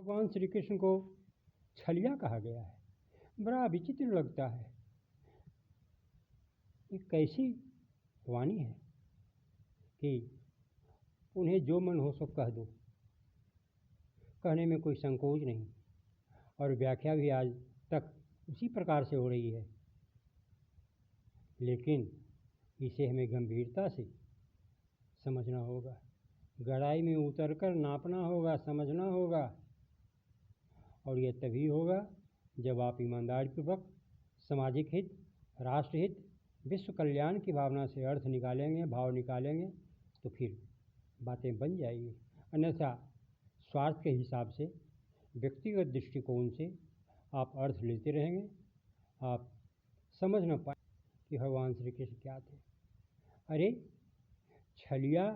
भगवान श्री कृष्ण को छलिया कहा गया है। बड़ा विचित्र लगता है। ये कैसी वाणी है कि उन्हें जो मन हो सो कह दो, कहने में कोई संकोच नहीं, और व्याख्या भी आज तक उसी प्रकार से हो रही है। लेकिन इसे हमें गंभीरता से समझना होगा, गहराई में उतरकर नापना होगा, समझना होगा, और यह तभी होगा जब आप ईमानदारीपूर्वक सामाजिक हित, राष्ट्र हित, विश्व कल्याण की भावना से अर्थ निकालेंगे, भाव निकालेंगे, तो फिर बातें बन जाएगी। अन्यथा स्वार्थ के हिसाब से, व्यक्तिगत दृष्टिकोण से आप अर्थ लेते रहेंगे, आप समझ न पाए कि भगवान श्री कृष्ण क्या थे। अरे छलिया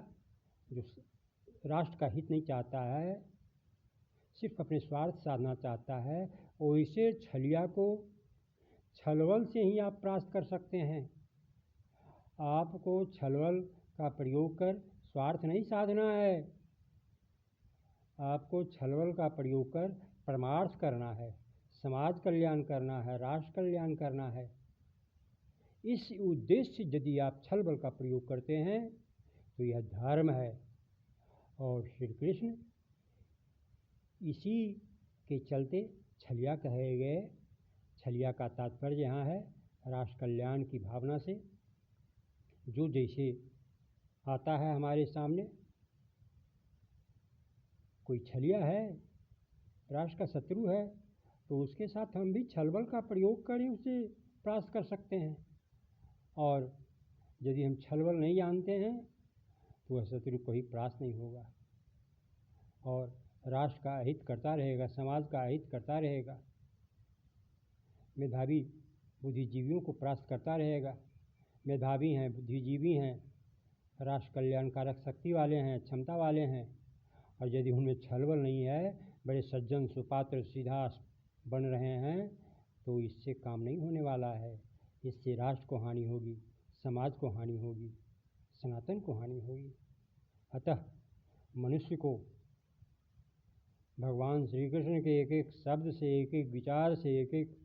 जो राष्ट्र का हित नहीं चाहता है, सिर्फ अपने स्वार्थ साधना चाहता है, वैसे छलिया को छलवल से ही आप परास्त कर सकते हैं। आपको छलवल का प्रयोग कर स्वार्थ नहीं साधना है, आपको छलवल का प्रयोग कर परमार्थ करना है, समाज कल्याण करना है, राष्ट्र कल्याण करना है। इस उद्देश्य से यदि आप छलबल का प्रयोग करते हैं तो यह धर्म है। और श्री कृष्ण इसी के चलते छलिया कहे गए। छलिया का तात्पर्य यहाँ है राष्ट्र कल्याण की भावना से जो जैसे आता है हमारे सामने, कोई छलिया है, राष्ट्र का शत्रु है, तो उसके साथ हम भी छलबल का प्रयोग करें, उसे परास्त कर सकते हैं। और यदि हम छलबल नहीं जानते हैं तो वह शत्रु कोई परास्त नहीं होगा, और राष्ट्र का हित करता रहेगा, समाज का हित करता रहेगा, मेधावी बुद्धिजीवियों को परास्त करता रहेगा। मेधावी हैं, बुद्धिजीवी हैं, राष्ट्र कल्याणकारक शक्ति वाले हैं, क्षमता वाले हैं, और यदि उनमें छलबल नहीं है, बड़े सज्जन सुपात्र सीधा बन रहे हैं, तो इससे काम नहीं होने वाला है। इससे राष्ट्र को हानि होगी, समाज को हानि होगी, सनातन को हानि होगी। अतः मनुष्य को भगवान श्री कृष्ण के एक एक शब्द से, एक एक विचार से, एक एक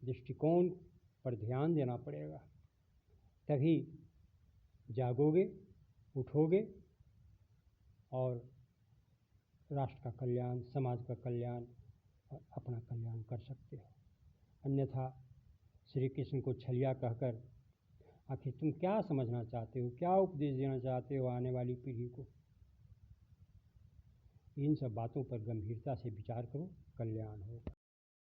दृष्टिकोण पर ध्यान देना पड़ेगा, तभी जागोगे, उठोगे और राष्ट्र का कल्याण, समाज का कल्याण और अपना कल्याण कर सकते हो। अन्यथा श्री कृष्ण को छलिया कहकर आखिर तुम क्या समझना चाहते हो, क्या उपदेश देना चाहते हो आने वाली पीढ़ी को? इन सब बातों पर गंभीरता से विचार करो, कल्याण होगा।